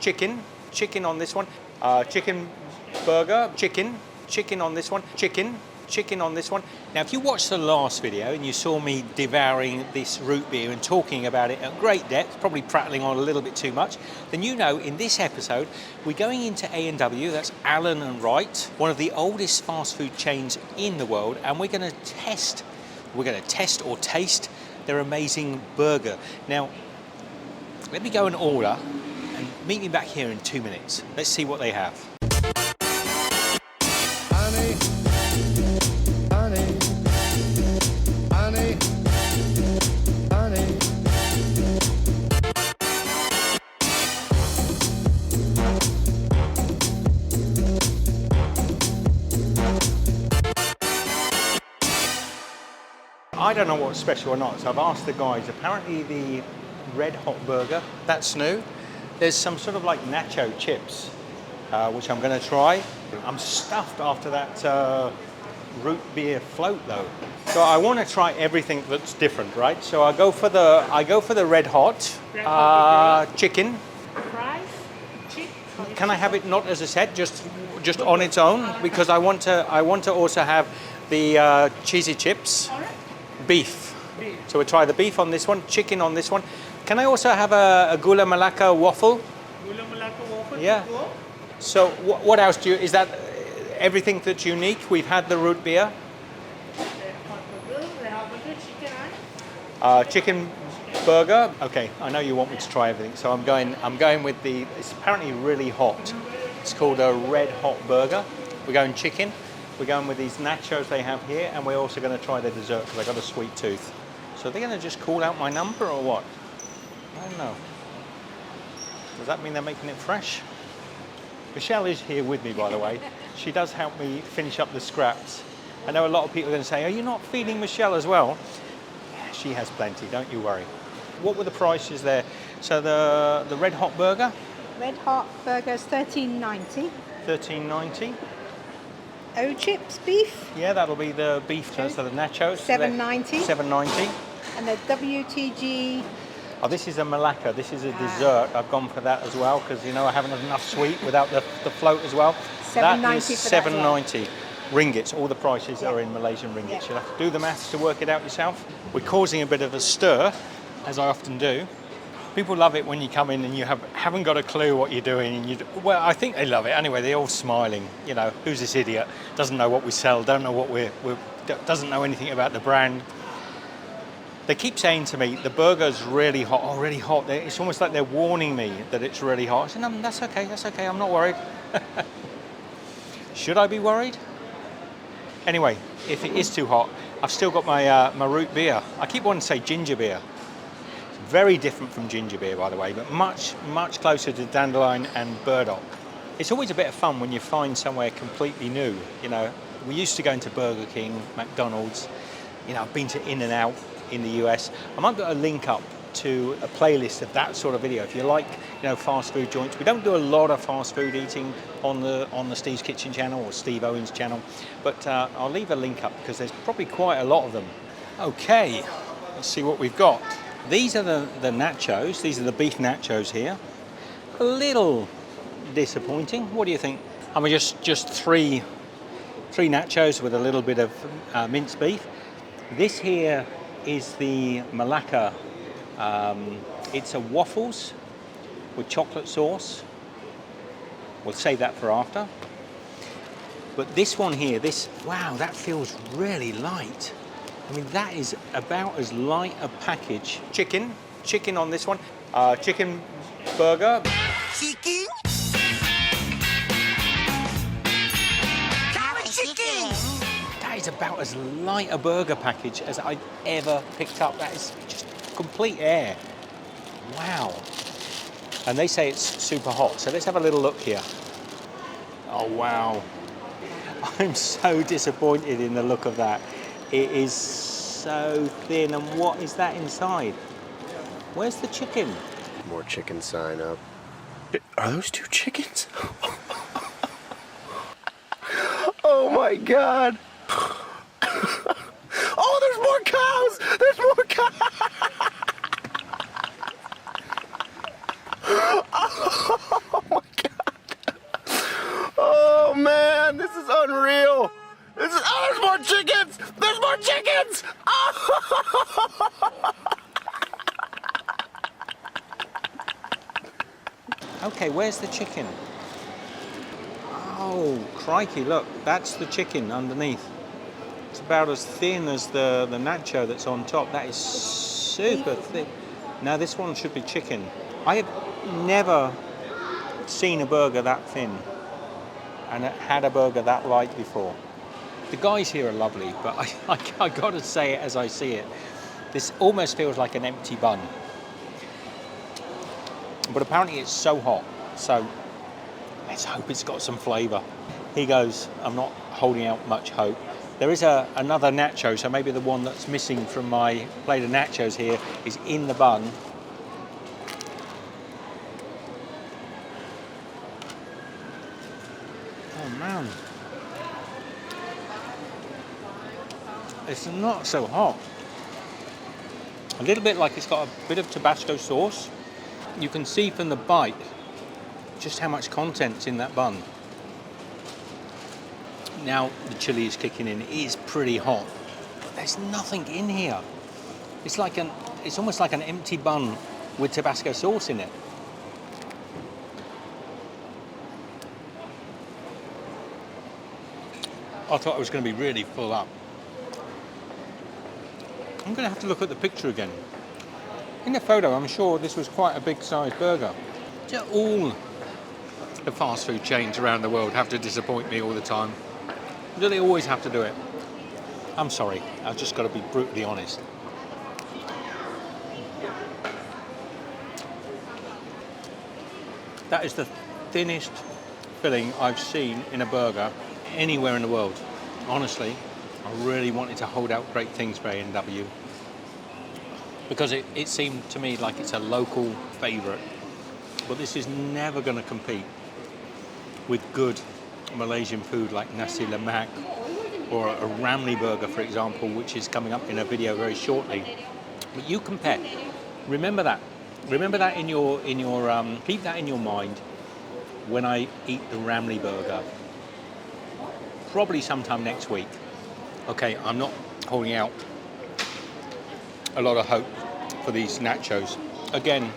chicken on this one, chicken burger, chicken on this one, chicken on this one. Now, if you watched the last video and you saw me devouring this root beer and talking about it at great depth, probably prattling on a little bit too much, then you know in this episode we're going into A&W, that's Allen and Wright, one of the oldest fast food chains in the world, and we're going to test or taste their amazing burger. Now, let me go and order and meet me back here in 2 minutes. Let's see what they have. I don't know what's special or not, so I've asked the guys. Apparently the red hot burger, that's new. There's some sort of like nacho chips, which I'm going to try. I'm stuffed after that root beer float though. So I want to try everything that's different, right? So I go for the red hot chicken. Fries, chicken. Can I have it not as a set, just on its own? Because I want to also have the cheesy chips. Beef. So we'll try the beef on this one, chicken on this one. Can I also have a Gula Melaka waffle? Gula Melaka waffle? Yeah. So what else is that everything that's unique? We've had the root beer. Chicken burger. Okay, I know you want me to try everything, so I'm going with it's apparently really hot. It's called a red hot burger. We're going chicken. We're going with these nachos they have here, and we're also going to try the dessert because I got a sweet tooth. So they're going to just call out my number or what? I don't know. Does that mean they're making it fresh? Michelle is here with me, by the way. She does help me finish up the scraps. I know a lot of people are going to say, are you not feeding Michelle as well? Yeah, she has plenty, don't you worry. What were the prices there? So the red hot burger? Red hot burger is $13.90. $13.90. O chips beef. Yeah, that'll be the beef, so the nachos. $7.90. $7.90. And the WTG. Oh, this is a Malacca. This is a dessert. I've gone for that as well because, you know, I haven't had enough sweet without the float as well. $7.90 for that $7.90. Ringgits. All the prices are in Malaysian ringgits. You'll have to do the maths to work it out yourself. We're causing a bit of a stir, as I often do. People love it when you come in and you haven't got a clue what you're doing. And well, I think they love it anyway. They're all smiling. You know, who's this idiot? Doesn't know what we sell. Don't know what doesn't know anything about the brand. They keep saying to me, the burger's really hot. Oh, really hot. It's almost like they're warning me that it's really hot. I said, no, that's okay. That's okay. I'm not worried. Should I be worried? Anyway, if it is too hot, I've still got my root beer. I keep wanting to say ginger beer. Very different from ginger beer, by the way, but much closer to dandelion and burdock. It's always a bit of fun when you find somewhere completely new. You know, we used to go into Burger King, McDonald's. You know, I've been to In-N-Out in the US. I might put a link up to a playlist of that sort of video. If you like, you know, fast food joints. We don't do a lot of fast food eating on the Steve's Kitchen channel or Steve Owen's channel, but I'll leave a link up because there's probably quite a lot of them. Okay, let's see what we've got. These are the nachos. These are the beef nachos here. A little disappointing. What do you think? I mean, just three nachos with a little bit of minced beef. This here is the Malacca. It's a waffles with chocolate sauce. We'll save that for after. But this one here, wow, that feels really light. I mean, that is about as light a package. Chicken on this one. Chicken burger. Chicken? Chicken! That is about as light a burger package as I've ever picked up. That is just complete air. Wow. And they say it's super hot. So let's have a little look here. Oh, wow. I'm so disappointed in the look of that. It is so thin, and what is that inside? Where's the chicken? More chicken sign up. Are those two chickens? Oh my God. Oh, there's more cows! There's more cows! more chickens! Okay, where's the chicken? Oh, crikey, look, that's the chicken underneath. It's about as thin as the nacho that's on top. That is super thick. Now, this one should be chicken. I have never seen a burger that thin and had a burger that light before. The guys here are lovely, but I gotta say it as I see it. This almost feels like an empty bun. But apparently it's so hot, so let's hope it's got some flavour. Here goes. I'm not holding out much hope. There is another nacho, so maybe the one that's missing from my plate of nachos here is in the bun. Oh man. It's not so hot. A little bit like it's got a bit of Tabasco sauce. You can see from the bite just how much content's in that bun. Now the chili is kicking in. It is pretty hot, but there's nothing in here. It's almost like an empty bun with Tabasco sauce in it. I thought I was going to be really full up. I'm going to have to look at the picture again. In the photo, I'm sure this was quite a big sized burger. All the fast food chains around the world have to disappoint me all the time. Do they always have to do it? I'm sorry, I've just got to be brutally honest. That is the thinnest filling I've seen in a burger anywhere in the world. Honestly, I really wanted to hold out great things for A&W because it seemed to me like it's a local favourite. But this is never going to compete with good Malaysian food like nasi lemak or a Ramly burger, for example, which is coming up in a video very shortly. But you compare. Remember that. Remember that in your keep that in your mind when I eat the Ramly burger. Probably sometime next week. Okay, I'm not holding out a lot of hope for these nachos. Again,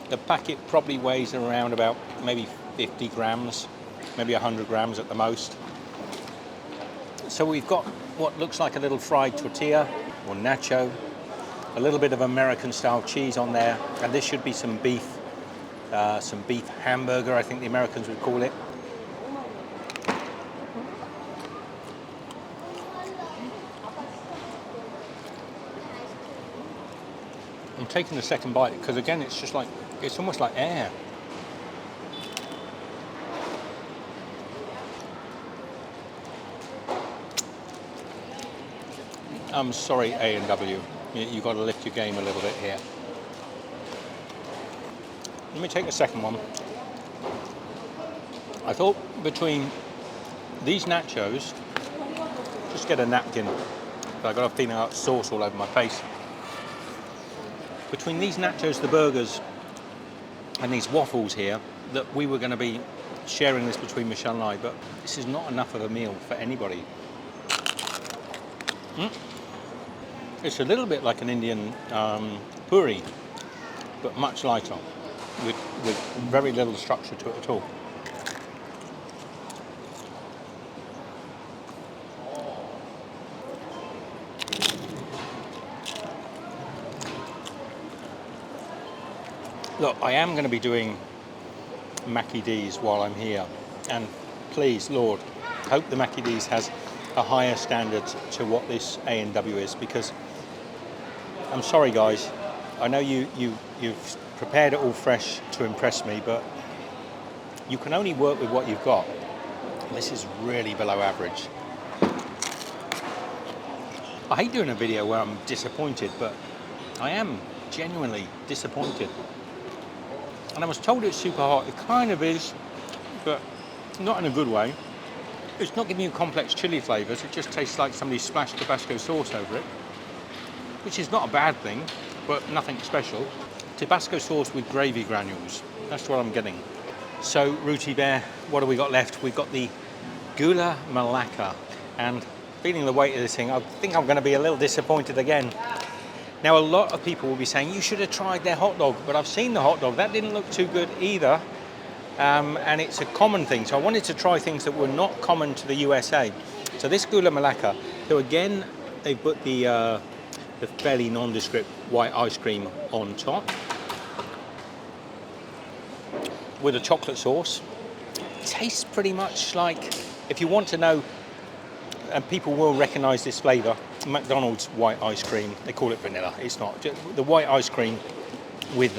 the packet probably weighs around about maybe 50 grams, maybe 100 grams at the most. So we've got what looks like a little fried tortilla or nacho, a little bit of American style cheese on there, and this should be some beef hamburger, I think the Americans would call it. I'm taking the second bite because again it's almost like air. I'm sorry, A&W, you've got to lift your game a little bit here. Let me take the second one. I thought between these nachos, just get a napkin, I got a feeling I got sauce all over my face. Between these nachos, the burgers, and these waffles here, that we were going to be sharing this between Michelle and I, but this is not enough of a meal for anybody. It's a little bit like an Indian puri, but much lighter, with very little structure to it at all. Look, I am going to be doing Mackie D's while I'm here, and please, Lord, hope the Mackie D's has a higher standard to what this A&W is, because I'm sorry guys, I know you've prepared it all fresh to impress me, but you can only work with what you've got. This is really below average. I hate doing a video where I'm disappointed, but I am genuinely disappointed. And I was told it's super hot. It kind of is, but not in a good way. It's not giving you complex chili flavours. It just tastes like somebody splashed Tabasco sauce over it, which is not a bad thing, but nothing special. Tabasco sauce with gravy granules. That's what I'm getting. So, Rooty Bear, what have we got left? We've got the Gula Melaka. And feeling the weight of this thing, I think I'm going to be a little disappointed again. Now, a lot of people will be saying, you should have tried their hot dog, but I've seen the hot dog. That didn't look too good either, and it's a common thing. So I wanted to try things that were not common to the USA. So this Gula Melaka, so again, they put the fairly nondescript white ice cream on top with a chocolate sauce. Tastes pretty much like, if you want to know, and people will recognize this flavor, McDonald's white ice cream. They call it vanilla. It's not. The white ice cream with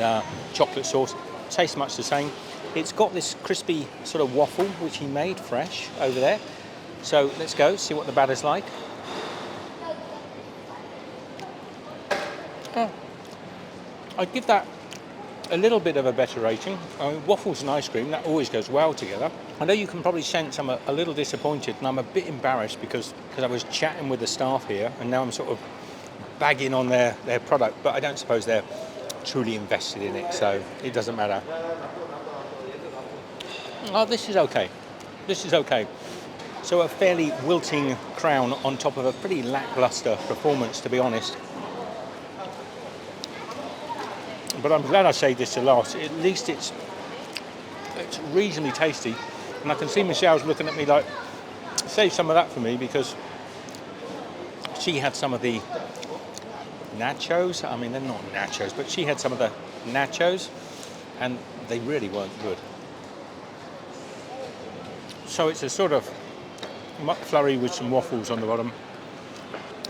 chocolate sauce tastes much the same. It's got this crispy sort of waffle which he made fresh over there. So let's go see what the batter's like. Oh, I'd give that a little bit of a better rating. I mean, waffles and ice cream, that always goes well together. I know you can probably sense I'm a little disappointed, and I'm a bit embarrassed because I was chatting with the staff here, and now I'm sort of bagging on their product, but I don't suppose they're truly invested in it, so it doesn't matter. Oh, this is okay. This is okay. So a fairly wilting crown on top of a pretty lackluster performance, to be honest. But I'm glad I saved this to last. At least it's reasonably tasty. And I can see Michelle's looking at me like, save some of that for me, because she had some of the nachos. I mean, they're not nachos, but she had some of the nachos, and they really weren't good. So it's a sort of McFlurry with some waffles on the bottom.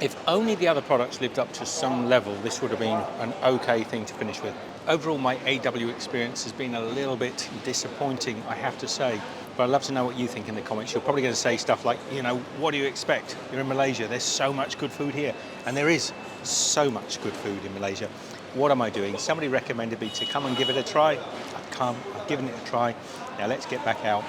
If only the other products lived up to some level, this would have been an okay thing to finish with. Overall, my AW experience has been a little bit disappointing, I have to say. But I'd love to know what you think in the comments. You're probably going to say stuff like, you know, what do you expect? You're in Malaysia, there's so much good food here. And there is so much good food in Malaysia. What am I doing? Somebody recommended me to come and give it a try. I've given it a try. Now let's get back out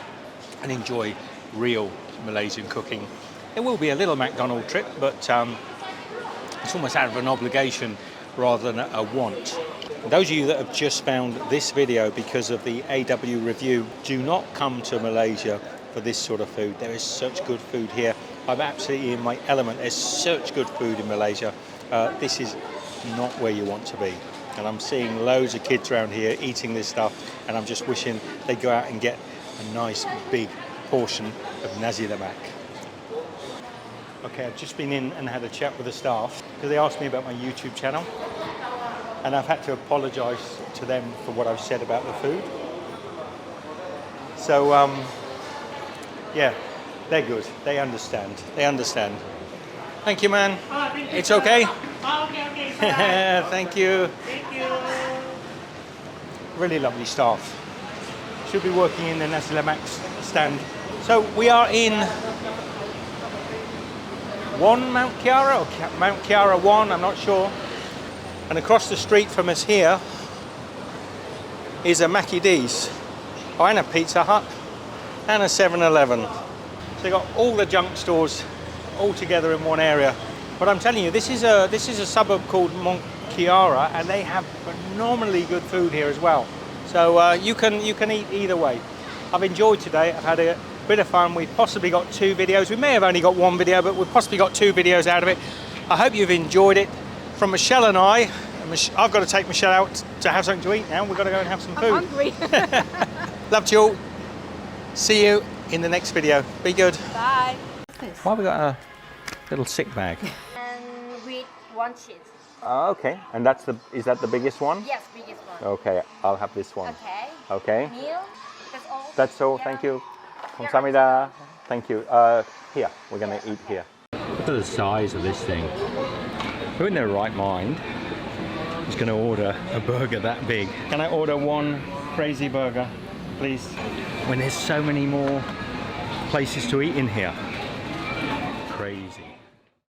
and enjoy real Malaysian cooking. It will be a little McDonald's trip, but it's almost out of an obligation rather than a want. Those of you that have just found this video because of the AW review, do not come to Malaysia for this sort of food. There is such good food here. I'm absolutely in my element. There's such good food in Malaysia. This is not where you want to be. And I'm seeing loads of kids around here eating this stuff, and I'm just wishing they'd go out and get a nice big portion of nasi lemak. Okay, I've just been in and had a chat with the staff because they asked me about my YouTube channel, and I've had to apologise to them for what I've said about the food. So, yeah, they're good. They understand. They understand. Thank you, man. Oh, thank you. It's okay? Oh, okay. It's all right. Thank you. Thank you. Really lovely staff. Should be working in the nasi lemak stand. So we are in Mount Kiara, or Mount Kiara 1, I'm not sure. And across the street from us here is a Mackie D's, and a Pizza Hut, and a 7-Eleven. So they've got all the junk stores all together in one area. But I'm telling you, this is a suburb called Mont, and they have phenomenally good food here as well. So you can eat either way. I've enjoyed today. I've had a bit of fun. We've possibly got 2 videos. We may have only got 1 video, but we've possibly got 2 videos out of it. I hope you've enjoyed it. From Michelle and I've got to take Michelle out to have something to eat now. We've got to go and have some food. I'm hungry. Love you all. See you in the next video. Be good. Bye. Why have we got a little sick bag? And with 1 cheese. Okay. And is that the biggest one? Yes, biggest one. Okay, I'll have this one. Okay. Okay. Meal. That's all. That's all. Yeah. Thank you. Yeah. Kamsahamnida. Thank you. Here, we're going to eat here. Look at the size of this thing. Who in their right mind is going to order a burger that big? Can I order 1 crazy burger, please? When there's so many more places to eat in here. Crazy.